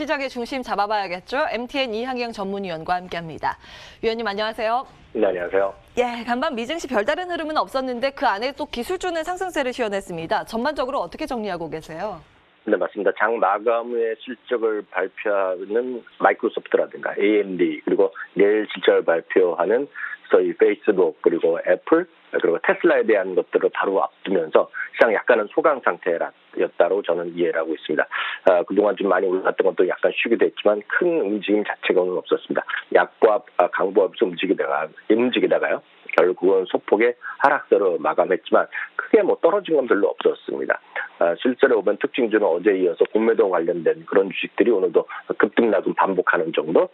시장의 중심 잡아봐야겠죠. MTN 이항영 전문위원과 함께합니다. 위원님 안녕하세요. 네, 안녕하세요. 예, 간밤 미증시 별다른 흐름은 없었는데 그 안에 또 기술주는 상승세를 시현했습니다. 전반적으로 어떻게 정리하고 계세요? 네, 맞습니다. 장 마감 후에 실적을 발표하는 마이크로소프트라든가 AMD 그리고 내일 실적을 발표하는 저희 페이스북 그리고 애플 그리고 테슬라에 대한 것들을 바로 앞두면서 시장 약간은 소강 상태였다고 저는 이해를 하고 있습니다. 그동안 좀 많이 올랐던 것도 약간 쉬기도 했지만 큰 움직임 자체가 오늘 없었습니다. 약보합, 강보합에서 움직이다가요. 결국은 소폭의 하락세로 마감했지만 크게 떨어진 건 별로 없었습니다. 실제로 보면 특징주는 어제에 이어서 공매도 관련된 그런 주식들이 오늘도 급등락은 반복하는 정도,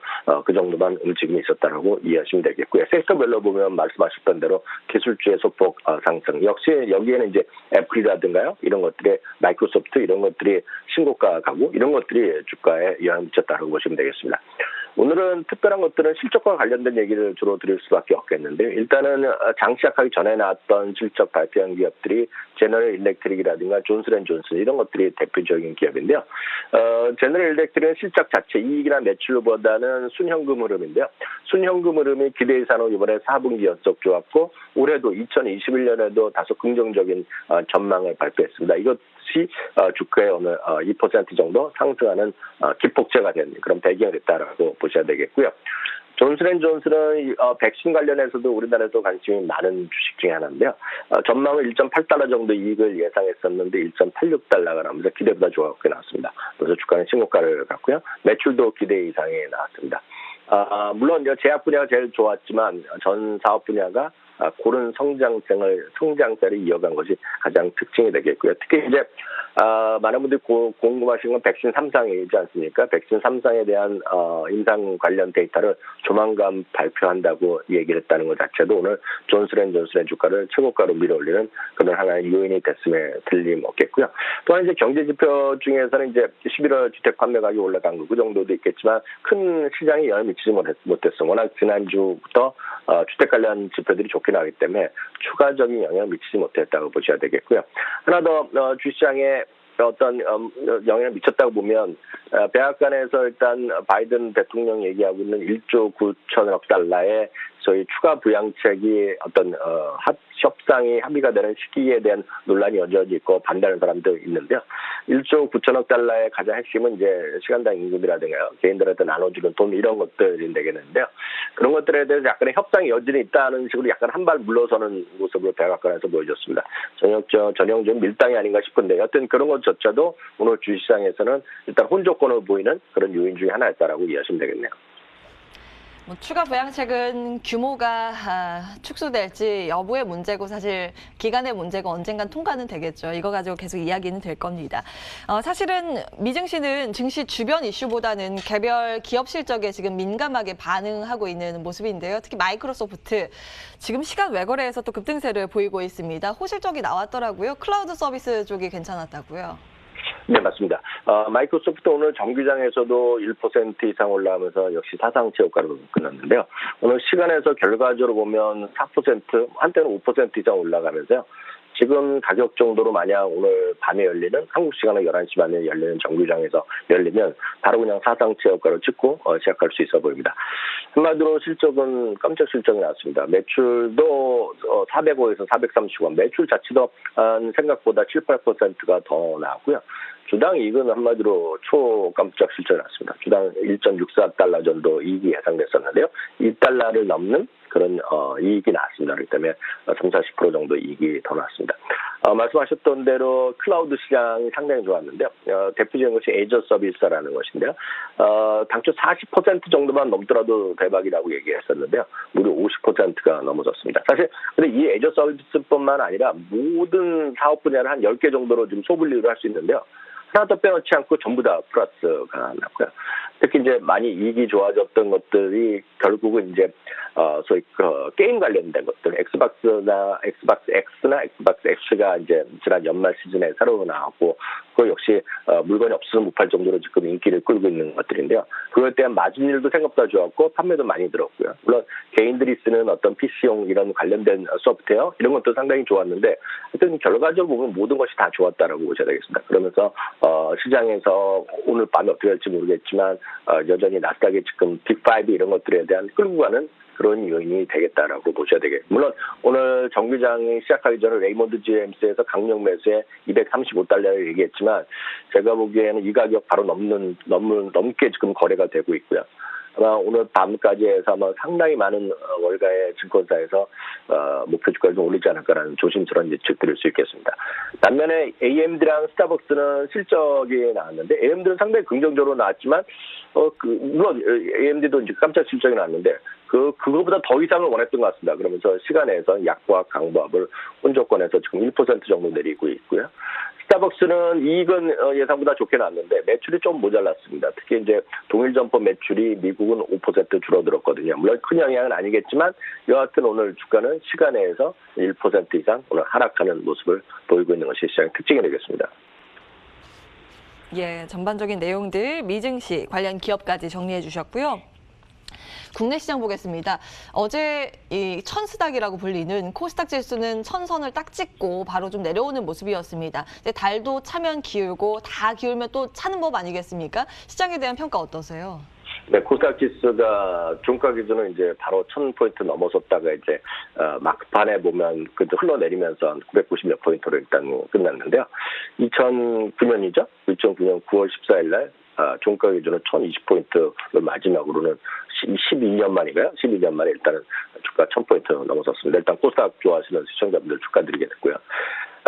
그 정도만 움직임이 있었다고 이해하시면 되겠고요. 섹터별로 보면 말씀하셨던 대로 기술주의 소폭 상승, 역시 여기에는 이제 애플이라든가요, 이런 것들의 마이크로소프트 이런 것들이 신고가 가고 이런 것들이 주가에 영향을 미쳤다고 보시면 되겠습니다. 오늘은 특별한 것들은 실적과 관련된 얘기를 주로 드릴 수밖에 없겠는데요. 일단은 장 시작하기 전에 나왔던 실적 발표한 기업들이 제너럴 일렉트릭이라든가 존슨앤존슨 이런 것들이 대표적인 기업인데요. 제너럴 일렉트릭은 실적 자체 이익이나 매출보다는 순현금 흐름인데요. 순현금 흐름이 기대 이상으로 이번에 4분기 연속 좋았고 올해도 2021년에도 다소 긍정적인 전망을 발표했습니다. 이것이 주가에 오늘 2% 정도 상승하는 기폭제가 된 그런 배경이 됐다라고 보셔야 되겠고요. 존슨앤존슨은 백신 관련해서도 우리나라에서 관심이 많은 주식 중에 하나인데요. 전망은 1.8달러 정도 이익을 예상했었는데 1.86달러가 나오면서 기대보다 좋게 나왔습니다. 그래서 주가는 신고가를 갔고요. 매출도 기대 이상에 나왔습니다. 물론 제약 분야가 제일 좋았지만 전 사업 분야가 고른 성장세를 이어간 것이 가장 특징이 되겠고요. 특히 이제 많은 분들이 궁금하신 건 백신 3상이지 않습니까? 백신 3상에 대한 임상 관련 데이터를 조만간 발표한다고 얘기를 했다는 것 자체도 오늘 존슨앤존슨의 주가를 최고가로 밀어올리는 그런 하나의 요인이 됐음에 틀림없겠고요. 또한 이제 경제 지표 중에서는 이제 11월 주택 판매 가격이 올라간 거 그 정도도 있겠지만 큰 시장이 영향을 미치지 못했어. 워낙 지난주부터 주택 관련 지표들이 좋게 나오기 때문에 추가적인 영향을 미치지 못했다고 보셔야 되겠고요. 하나 더 주시장에 어떤 영향을 미쳤다고 보면 백악관에서 일단 바이든 대통령 얘기하고 있는 1조 9천억 달러의 저희 추가 부양책이 어떤 협상이 합의가 되는 시기에 대한 논란이 여전히 있고 반대하는 사람도 있는데요. 1조 9천억 달러의 가장 핵심은 이제 시간당 임금이라든가 개인들한테 나눠주는 돈 이런 것들이 되겠는데요. 그런 것들에 대해서 약간의 협상이 여전히 있다는 식으로 약간 한 발 물러서는 모습으로 백악관에서 보여줬습니다. 전형적인 밀당이 아닌가 싶은데 여튼 그런 것조차도 오늘 주식시장에서는 일단 혼조권을 보이는 그런 요인 중에 하나였다라고 이해하시면 되겠네요. 추가 부양책은 규모가 축소될지 여부의 문제고 사실 기간의 문제고 언젠간 통과는 되겠죠. 이거 가지고 계속 이야기는 될 겁니다. 사실은 미증시는 증시 주변 이슈보다는 개별 기업 실적에 지금 민감하게 반응하고 있는 모습인데요. 특히 마이크로소프트 지금 시간 외거래에서 또 급등세를 보이고 있습니다. 호실적이 나왔더라고요. 클라우드 서비스 쪽이 괜찮았다고요. 네, 맞습니다. 마이크로소프트 오늘 정규장에서도 1% 이상 올라가면서 역시 사상 최고가로 끝났는데요. 오늘 시간에서 결과적으로 보면 4%, 한때는 5% 이상 올라가면서요. 지금 가격 정도로 만약 오늘 밤에 열리는 한국 시간으로 11시 반에 열리는 정규장에서 열리면 바로 그냥 사상 최고가를 찍고 시작할 수 있어 보입니다. 한마디로 실적은 깜짝 실적이 나왔습니다. 매출도 405에서 430원, 매출 자체도 생각보다 7, 8%가 더 나왔고요. 주당 이익은 한마디로 깜짝 실적이 났습니다. 주당 1.64달러 정도 이익이 예상됐었는데요. 2달러를 넘는 그런 이익이 나왔습니다. 그렇기 때문에 30-40% 정도 이익이 더 나왔습니다. 말씀하셨던 대로 클라우드 시장이 상당히 좋았는데요. 대표적인 것이 애저 서비스라는 것인데요. 당초 40% 정도만 넘더라도 대박이라고 얘기했었는데요. 무려 50%가 넘어졌습니다. 사실 근데 이 애저 서비스뿐만 아니라 모든 사업 분야를 한 10개 정도로 좀 소분류를 할 수 있는데요. 하나도 빼놓지 않고 전부 다 플러스가 났고요. 특히 이제 많이 이익이 좋아졌던 것들이 결국은 이제 소위 게임 관련된 것들, 엑스박스 X나 엑스박스 X가 이제 지난 연말 시즌에 새로 나왔고 그거 역시 물건이 없으면 못 팔 정도로 지금 인기를 끌고 있는 것들인데요. 그거에 대한 마진율도 생각보다 좋았고 판매도 많이 들었고요. 물론 개인들이 쓰는 어떤 PC용 이런 관련된 소프트웨어 이런 것도 상당히 좋았는데 하여튼 결과적으로 보면 모든 것이 다 좋았다라고 보셔야 되겠습니다. 그러면서 시장에서 오늘 밤에 어떻게 될지 모르겠지만 여전히 나스닥의 지금 빅5 이런 것들에 대한 끌고 가는 그런 요인이 되겠다라고 보셔야 되겠습니다. 물론 오늘 정규장이 시작하기 전에 레이몬드 GMC에서 강력 매수에 $235를 얘기했지만 제가 보기에는 이 가격 바로 넘게 지금 거래가 되고 있고요. 아마 오늘 밤까지 해서 아마 상당히 많은 월가의 증권사에서 목표 주가를 좀 올리지 않을까라는 조심스러운 예측 드릴 수 있겠습니다. 반면에 AMD랑 스타벅스는 실적이 나왔는데 AMD는 상당히 긍정적으로 나왔지만 물론 AMD도 이제 깜짝 실적이 나왔는데 그거보다 더 이상을 원했던 것 같습니다. 그러면서 시간에서 약보합, 강보합을 혼조권에서 지금 1% 정도 내리고 있고요. 스타벅스는 이익은 예상보다 좋게 나왔는데 매출이 좀 모자랐습니다. 특히 이제 동일 점포 매출이 미국은 5% 줄어들었거든요. 물론 큰 영향은 아니겠지만 여하튼 오늘 주가는 시간에서 1% 이상 오늘 하락하는 모습을 보이고 있는 것이 시장의 특징이 되겠습니다. 예, 전반적인 내용들 미증시 관련 기업까지 정리해 주셨고요. 국내 시장 보겠습니다. 어제 이 천스닥이라고 불리는 코스닥 지수는 천선을 딱 찍고 바로 좀 내려오는 모습이었습니다. 근데 달도 차면 기울고 다 기울면 또 차는 법 아니겠습니까? 시장에 대한 평가 어떠세요? 네, 코스닥 지수가 종가 기준은 이제 바로 1000포인트 넘어섰다가 이제 막판에 보면 흘러내리면서 990몇 포인트로 일단 끝났는데요. 2009년이죠. 2009년 9월 14일 날 종가 기준은 1020포인트를 마지막으로는 12년 만인가요? 12년 만에 일단은 주가 1000포인트 넘어섰습니다. 일단 코스닥 좋아하시는 시청자분들 축하드리겠고요.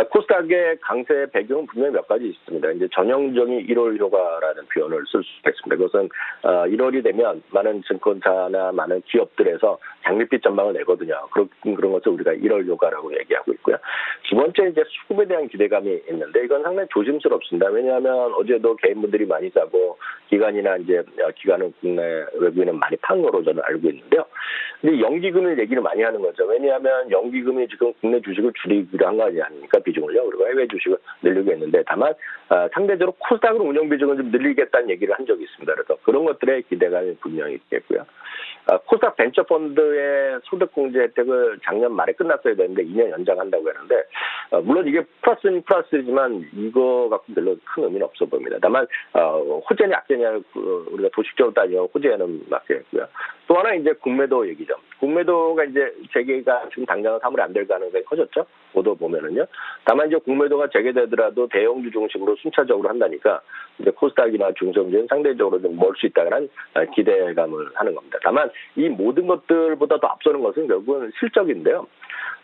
코스닥의 강세 배경은 분명히 몇 가지 있습니다. 이제 전형적인 1월 효과라는 표현을 쓸 수 있습니다. 그것은 1월이 되면 많은 증권사나 많은 기업들에서 장밋빛 전망을 내거든요. 그런 것을 우리가 1월 효과라고 얘기하고 있고요. 두 번째 이제 수급에 대한 기대감이 있는데 이건 상당히 조심스럽습니다. 왜냐하면 어제도 개인분들이 많이 사고 기관이나 이제 기관은 국내 외국인은 많이 판 거로 저는 알고 있는데요. 근데 연기금을 얘기를 많이 하는 거죠. 왜냐하면 연기금이 지금 국내 주식을 줄이기로 한 거 아닙니까? 비중을요. 그리고 해외 주식을 늘리고 있는데 다만 상대적으로 코스닥으로 운영 비중을 좀 늘리겠다는 얘기를 한 적이 있습니다. 그래서 그런 것들의 기대감이 분명히 있겠고요. 코스닥 벤처펀드의 소득공제 혜택을 작년 말에 끝났어야 되는데 2년 연장한다고 했는데 물론 이게 플러스는 플러스지만 이거 갖고 별로 큰 의미는 없어 보입니다. 다만 호재냐 악재냐 우리가 도식적으로 따지면 호재는 맞겠고요. 또 하나 이제 공매도 얘기죠. 공매도가 이제 재개가 지금 당장은 사물이 안 될 가능성이 커졌죠. 보도 보면은요. 다만 이제 공매도가 재개되더라도 대형주 중심으로 순차적으로 한다니까 이제 코스닥이나 중소형주는 상대적으로 좀 멀 수 있다는 기대감을 하는 겁니다. 다만 이 모든 것들보다 더 앞서는 것은 결국은 실적인데요.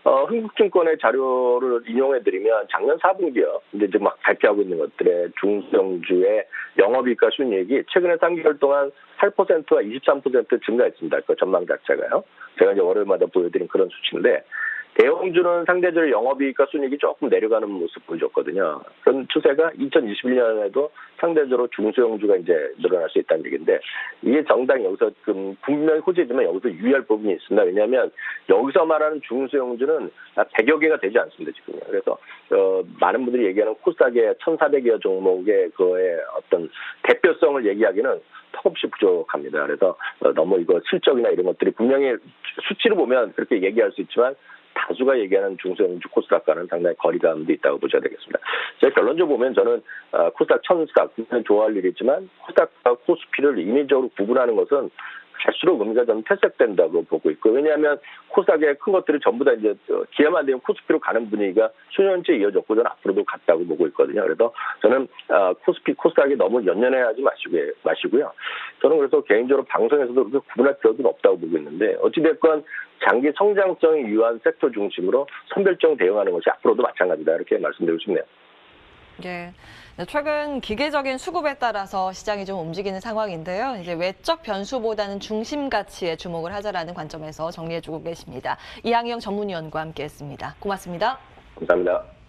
흥국증권의 자료를 인용해드리면 작년 4분기요. 이제 지금 막 발표하고 있는 것들의 중소형주의 영업이익과 순이익이 최근에 3개월 동안 8%와 23% 증가했습니다. 그 전망 자체가요. 제가 이제 월요일마다 보여드린 그런 수치인데 대형주는 상대적으로 영업이익과 순이익이 조금 내려가는 모습 보여줬거든요. 그런 추세가 2021년에도 상대적으로 중소형주가 이제 늘어날 수 있다는 얘기인데 이게 정당히 여기서 분명히 호재지만 여기서 유의할 부분이 있습니다. 왜냐하면 여기서 말하는 중소형주는 100여 개가 되지 않습니다. 지금요. 그래서 많은 분들이 얘기하는 코스닥의 1,400여 종목의 그의 어떤 대표성을 얘기하기는 턱없이 부족합니다. 그래서 너무 이거 실적이나 이런 것들이 분명히 수치로 보면 그렇게 얘기할 수 있지만 다수가 얘기하는 중소형주 코스닥과는 상당히 거리감도 있다고 보셔야 되겠습니다. 제가 결론적으로 보면 저는 코스닥 천스닥 좋아할 일이지만 코스닥과 코스피를 인위적으로 구분하는 것은 갈수록 의미가 좀 퇴색된다고 보고 있고 왜냐하면 코스닥의 큰 것들이 전부 다 이제 기회만 되면 코스피로 가는 분위기가 수년째 이어졌고 저는 앞으로도 같다고 보고 있거든요. 그래서 저는 코스닥이 너무 연연해하지 마시고요. 저는 그래서 개인적으로 방송에서도 그렇게 구분할 필요는 없다고 보고 있는데 어찌됐건 장기 성장성이 유효한 섹터 중심으로 선별적 대응하는 것이 앞으로도 마찬가지다 이렇게 말씀드리고 싶네요. 예. 최근 기계적인 수급에 따라서 시장이 좀 움직이는 상황인데요. 이제 외적 변수보다는 중심 가치에 주목을 하자라는 관점에서 정리해주고 계십니다. 이항영 전문위원과 함께했습니다. 고맙습니다. 감사합니다.